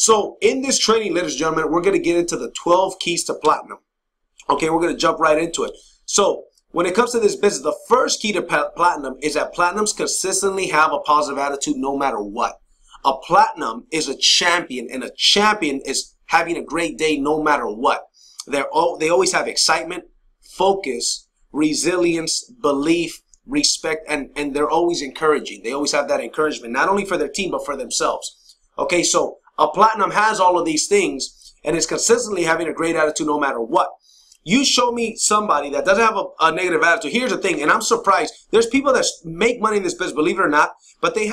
So in this training, ladies and gentlemen, we're going to get into the 12 keys to platinum. Okay, we're going to jump right into it. So when it comes to this business, the first key to platinum is that platinums consistently have a positive attitude no matter what. A platinum is a champion, and a champion is having a great day no matter what. They always have excitement, focus, resilience, belief, respect, and they're always encouraging. They always have that encouragement, not only for their team, but for themselves. Okay, so a platinum has all of these things and is consistently having a great attitude no matter what. You show me somebody that doesn't have a negative attitude. Here's the thing, and I'm surprised. There's people that make money in this business, believe it or not, but they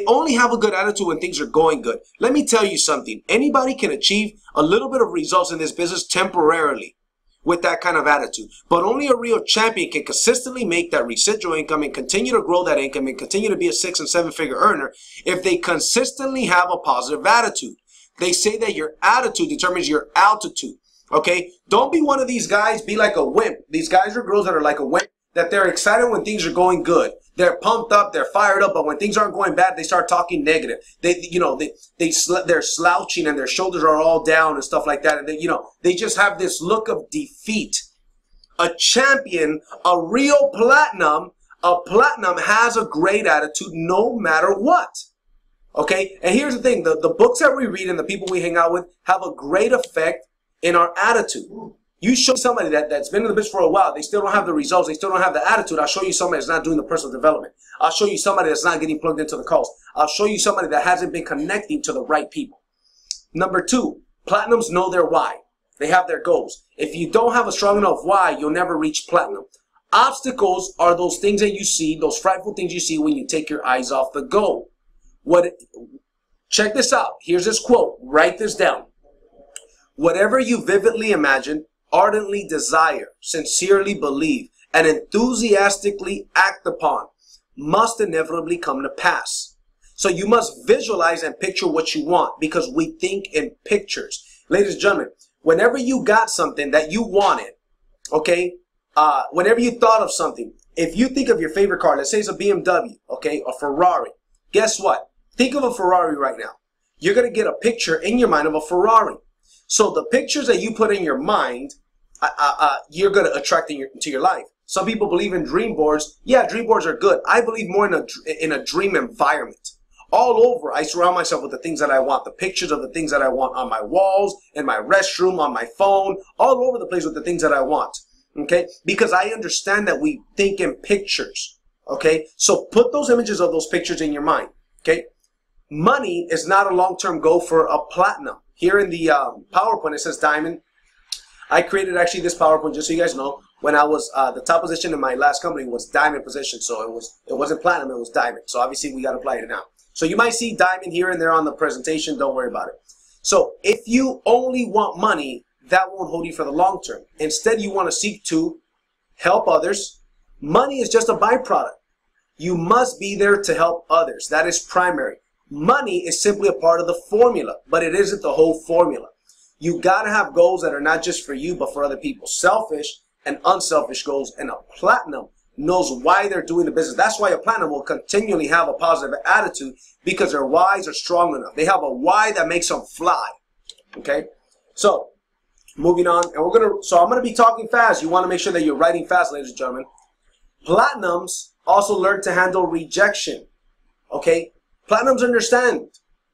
only have a good attitude when things are going good. Let me tell you something. Anybody can achieve a little bit of results in this business temporarily with that kind of attitude. But only a real champion can consistently make that residual income and continue to grow that income and continue to be a 6- and 7-figure earner if they consistently have a positive attitude. They say that your attitude determines your altitude. Okay? Don't be one of these guys, be like a wimp. These guys or girls that are like a wimp, that they're excited when things are going good. They're pumped up, they're fired up, but when things aren't going bad, they start talking negative. They're slouching and their shoulders are all down and stuff like that. And they just have this look of defeat. A champion, a real platinum, has a great attitude no matter what. Okay? And here's the thing, the books that we read and the people we hang out with have a great effect in our attitude. You show somebody that's been in the business for a while, they still don't have the results, they still don't have the attitude. I'll show you somebody that's not doing the personal development. I'll show you somebody that's not getting plugged into the calls. I'll show you somebody that hasn't been connecting to the right people. Number 2, platinums know their why. They have their goals. If you don't have a strong enough why, you'll never reach platinum. Obstacles are those things that you see, those frightful things you see when you take your eyes off the goal. Check this out. Here's this quote. Write this down. Whatever you vividly imagine, ardently desire, sincerely believe, and enthusiastically act upon must inevitably come to pass. So you must visualize and picture what you want, because we think in pictures. Ladies and gentlemen, whenever you got something that you wanted, okay, whenever you thought of something, if you think of your favorite car, let's say it's a BMW, okay, a Ferrari, guess what? Think of a Ferrari right now. You're going to get a picture in your mind of a Ferrari. So the pictures that you put in your mind, you're going to attract into your life. Some people believe in dream boards. Yeah, dream boards are good. I believe more in a dream environment. All over, I surround myself with the things that I want, the pictures of the things that I want on my walls, in my restroom, on my phone, all over the place with the things that I want. Okay? Because I understand that we think in pictures. Okay? So put those images of those pictures in your mind. Okay? Money is not a long-term goal for a platinum. Here in the PowerPoint, it says diamond. I created actually this PowerPoint, just so you guys know, when I was, the top position in my last company was diamond position. So it wasn't platinum, it was diamond. So obviously we got to apply it now. So you might see diamond here and there on the presentation. Don't worry about it. So if you only want money, that won't hold you for the long term. Instead, you want to seek to help others. Money is just a byproduct. You must be there to help others. That is primary. Money is simply a part of the formula, but it isn't the whole formula. You got to have goals that are not just for you, but for other people. Selfish and unselfish goals. And a platinum knows why they're doing the business. That's why a platinum will continually have a positive attitude, because their whys are strong enough. They have a why that makes them fly. Okay? So, moving on. And I'm going to be talking fast. You want to make sure that you're writing fast, ladies and gentlemen. Platinums also learn to handle rejection. Okay? Platinums understand.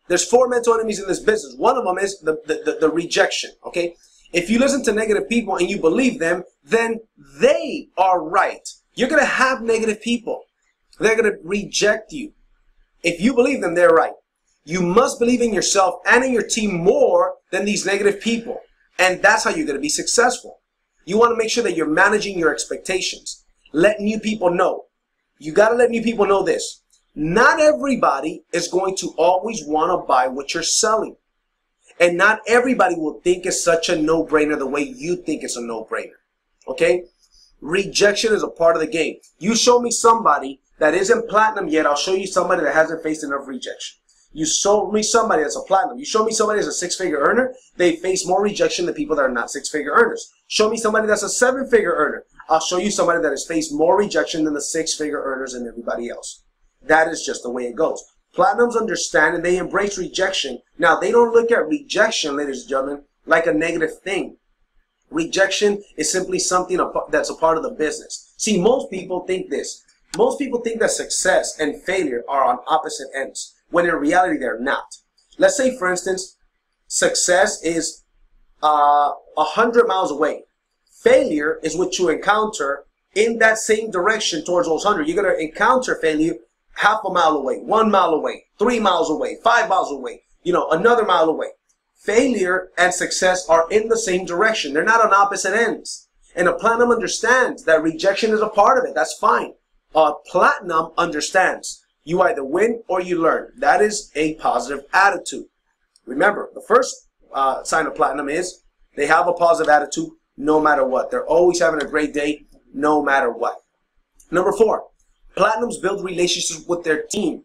There's 4 mental enemies in this business. One of them is the rejection, okay? If you listen to negative people and you believe them, then they are right. You're going to have negative people. They're going to reject you. If you believe them, they're right. You must believe in yourself and in your team more than these negative people. And that's how you're going to be successful. You want to make sure that you're managing your expectations. Let new people know. You got to let new people know this. Not everybody is going to always want to buy what you're selling. And not everybody will think it's such a no-brainer the way you think it's a no-brainer. Okay? Rejection is a part of the game. You show me somebody that isn't platinum yet, I'll show you somebody that hasn't faced enough rejection. You show me somebody that's a platinum. You show me somebody that's a 6-figure earner, they face more rejection than people that are not 6-figure earners. Show me somebody that's a 7-figure earner. I'll show you somebody that has faced more rejection than the 6-figure earners and everybody else. That is just the way it goes. Platinums understand and they embrace rejection. Now, they don't look at rejection, ladies and gentlemen, like a negative thing. Rejection is simply something that's a part of the business. See, most people think this. Most people think that success and failure are on opposite ends, when in reality they're not. Let's say, for instance, success is 100 miles away. Failure is what you encounter in that same direction towards those 100. You're going to encounter failure half a mile away, 1 mile away, 3 miles away, 5 miles away, another mile away. Failure and success are in the same direction. They're not on opposite ends. And a platinum understands that rejection is a part of it. That's fine. A platinum understands you either win or you learn. That is a positive attitude. Remember, the first sign of platinum is they have a positive attitude no matter what. They're always having a great day no matter what. Number 4, platinums build relationships with their team.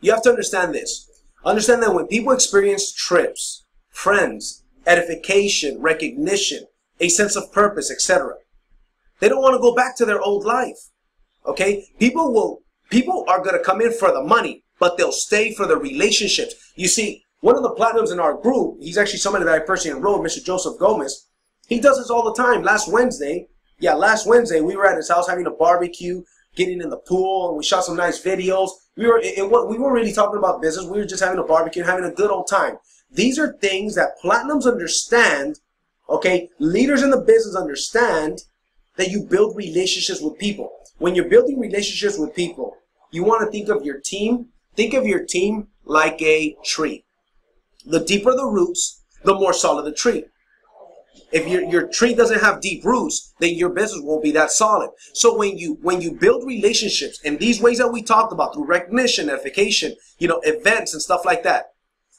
You have to understand this. Understand that when people experience trips, friends, edification, recognition, a sense of purpose, etc., they don't want to go back to their old life. Okay? People are going to come in for the money, but they'll stay for the relationships. You see, one of the platinums in our group, he's actually somebody that I personally enrolled, Mr. Joseph Gomez. He does this all the time. Last Wednesday, we were at his house having a barbecue, getting in the pool, and we shot some nice videos. We weren't really talking about business. We were just having a barbecue, having a good old time. These are things that platinums understand, okay? Leaders in the business understand that you build relationships with people. When you're building relationships with people, you want to think of your team. Think of your team like a tree. The deeper the roots, the more solid the tree. If your tree doesn't have deep roots, then your business won't be that solid. So when you build relationships in these ways that we talked about, through recognition, edification, events and stuff like that,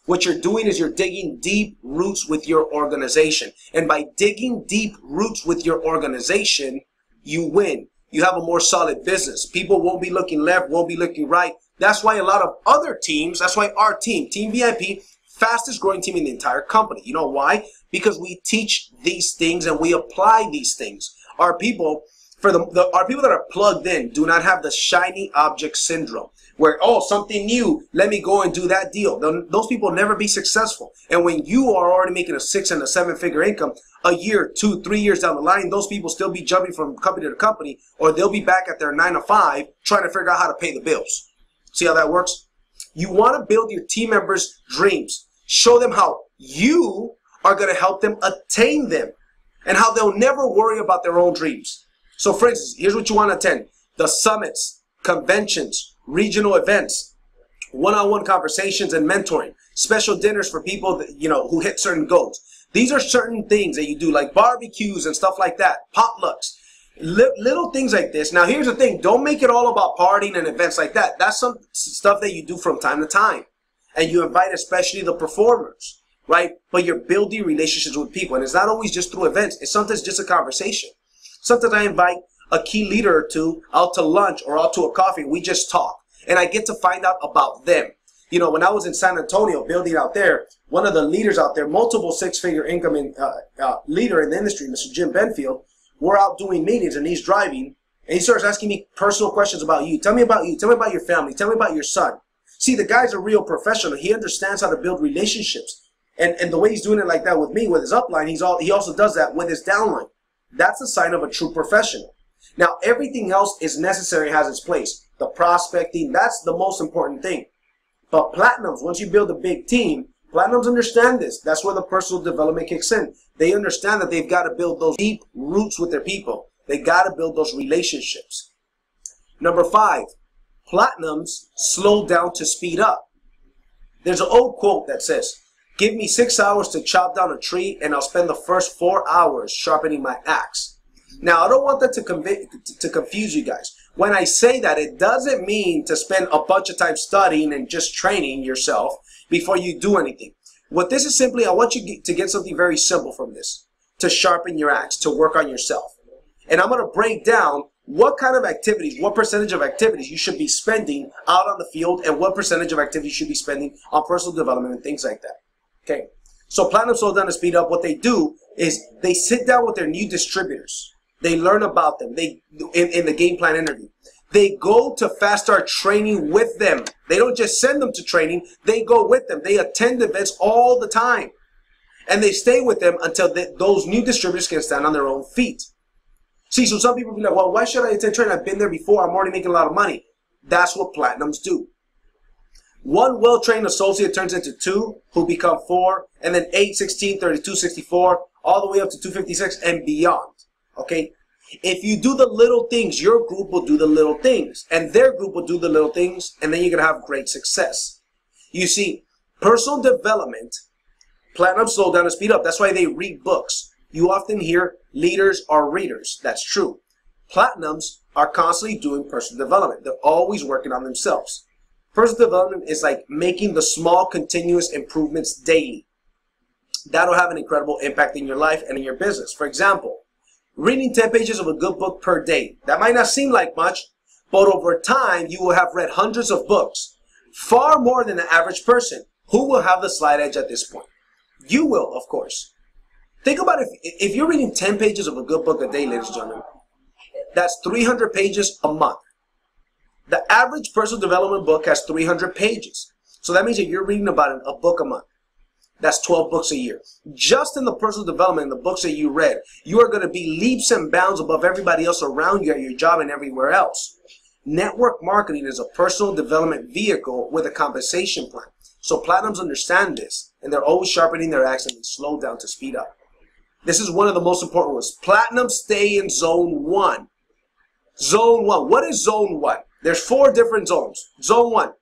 what you're doing is you're digging deep roots with your organization. And by digging deep roots with your organization, you win. You have a more solid business. People won't be looking left, won't be looking right. That's why a lot of other teams, that's why our team, Team VIP, fastest growing team in the entire company. You know why? Because we teach these things and we apply these things. Our people, our people that are plugged in do not have the shiny object syndrome where, oh, something new, let me go and do that deal. Those people will never be successful. And when you are already making a 6 and a 7-figure income, a year, 2, 3 years down the line, those people still be jumping from company to company, or they'll be back at their 9 to 5 trying to figure out how to pay the bills. See how that works? You want to build your team members' dreams. Show them how you are going to help them attain them and how they'll never worry about their own dreams. So for instance, here's what you want to attend: the summits, conventions, regional events, one-on-one conversations and mentoring, special dinners for people that, who hit certain goals. These are certain things that you do, like barbecues and stuff like that, potlucks, little things like this. Now here's the thing: don't make it all about partying and events like that. That's some stuff that you do from time to time, and you invite especially the performers, right? But you're building relationships with people, and it's not always just through events. It's sometimes just a conversation. Sometimes I invite a key leader or two out to lunch or out to a coffee. We just talk, and I get to find out about them. When I was in San Antonio building out there, one of the leaders out there, multiple 6-figure income leader in the industry, Mr. Jim Benfield, we're out doing meetings, and he's driving, and he starts asking me personal questions about you. Tell me about you. Tell me about your family. Tell me about your son. See, the guy's a real professional. He understands how to build relationships. And the way he's doing it like that with me, with his upline, he also does that with his downline. That's a sign of a true professional. Now, everything else is necessary, has its place. The prospecting, that's the most important thing. But platinums, once you build a big team, platinums understand this. That's where the personal development kicks in. They understand that they've got to build those deep roots with their people. They got to build those relationships. Number 5, platinums slow down to speed up. There's an old quote that says, "Give me 6 hours to chop down a tree, and I'll spend the first 4 hours sharpening my axe." Now, I don't want that to confuse you guys. When I say that, it doesn't mean to spend a bunch of time studying and just training yourself before you do anything. What this is simply, I want you to get something very simple from this: to sharpen your axe, to work on yourself. And I'm going to break down what kind of activities, what percentage of activities you should be spending out on the field, and what percentage of activities you should be spending on personal development and things like that. Okay, so Platinum Slow Down to Speed Up, what they do is they sit down with their new distributors. They learn about them in the game plan interview. They go to Fast Start training with them. They don't just send them to training. They go with them. They attend events all the time. And they stay with them until those new distributors can stand on their own feet. See, so some people be like, well, why should I attend training? I've been there before. I'm already making a lot of money. That's what platinums do. One well-trained associate turns into 2, who become 4, and then 8, 16, 32, 64, all the way up to 256 and beyond. Okay? If you do the little things, your group will do the little things, and their group will do the little things, and then you're going to have great success. You see, personal development, platinums slow down and speed up. That's why they read books. You often hear leaders are readers. That's true. Platinums are constantly doing personal development. They're always working on themselves. Personal development is like making the small continuous improvements daily. That'll have an incredible impact in your life and in your business. For example, reading 10 pages of a good book per day. That might not seem like much, but over time, you will have read hundreds of books, far more than the average person. Who will have the slight edge at this point? You will, of course. Think about if you're reading 10 pages of a good book a day, ladies and gentlemen, that's 300 pages a month. The average personal development book has 300 pages. So that means that you're reading about a book a month. That's 12 books a year. Just in the personal development, in the books that you read, you are going to be leaps and bounds above everybody else around you at your job and everywhere else. Network marketing is a personal development vehicle with a compensation plan. So platinums understand this, and they're always sharpening their axe and slow down to speed up. This is one of the most important ones. Platinums stay in zone 1. Zone 1. What is zone 1? There's 4 different zones. Zone 1.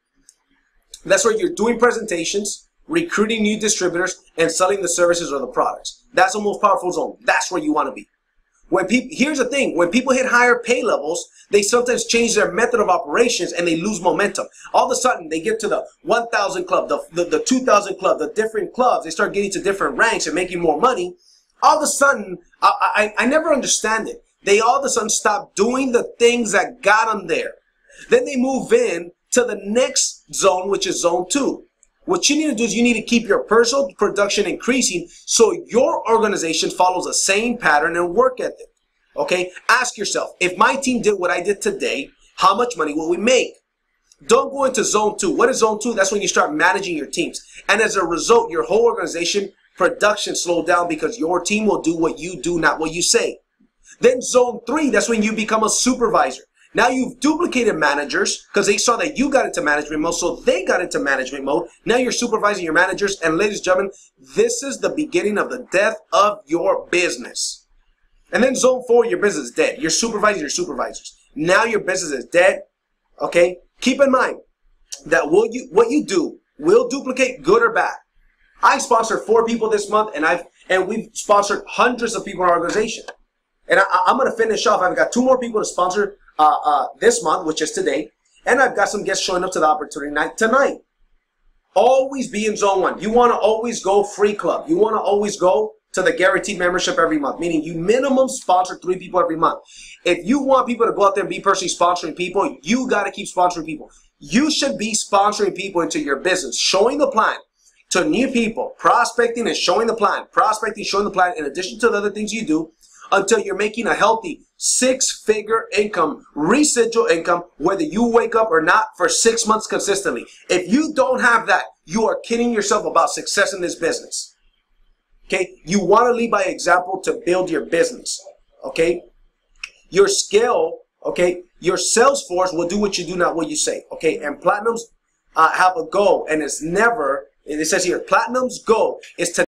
That's where you're doing presentations, recruiting new distributors, and selling the services or the products. That's the most powerful zone. That's where you want to be. Here's the thing. When people hit higher pay levels, they sometimes change their method of operations and they lose momentum. All of a sudden, they get to the 1,000 club, the 2,000 club, the different clubs. They start getting to different ranks and making more money. All of a sudden, I never understand it. They all of a sudden stop doing the things that got them there. Then they move in to the next zone, which is zone 2. What you need to do is you need to keep your personal production increasing so your organization follows the same pattern and work ethic. Okay? Ask yourself, if my team did what I did today, how much money will we make? Don't go into zone 2. What is zone 2? That's when you start managing your teams. And as a result, your whole organization production slowed down because your team will do what you do, not what you say. Then zone 3, that's when you become a supervisor. Now you've duplicated managers because they saw that you got into management mode, so they got into management mode. Now you're supervising your managers, and ladies and gentlemen, this is the beginning of the death of your business. And then zone 4, your business is dead. You're supervising your supervisors. Now your business is dead. Okay? Keep in mind that what you do will duplicate, good or bad. I sponsored 4 people this month, and we've sponsored hundreds of people in our organization. And I'm going to finish off. I've got 2 more people to sponsor this month, which is today, and I've got some guests showing up to the opportunity night tonight. Always be in zone 1. You want to always go free club. You want to always go to the guaranteed membership every month, meaning you minimum sponsor 3 people every month. If you want people to go out there and be personally sponsoring people, you got to keep sponsoring people. You should be sponsoring people into your business, showing the plan to new people, prospecting and showing the plan, prospecting, showing the plan, in addition to the other things you do, until you're making a healthy 6-figure income, residual income, whether you wake up or not, for 6 months consistently. If you don't have that, you are kidding yourself about success in this business. Okay? You want to lead by example to build your business. Okay? Your skill, okay? Your sales force will do what you do, not what you say. Okay? And platinums have a goal, and it's never, it says here, platinum's goal is to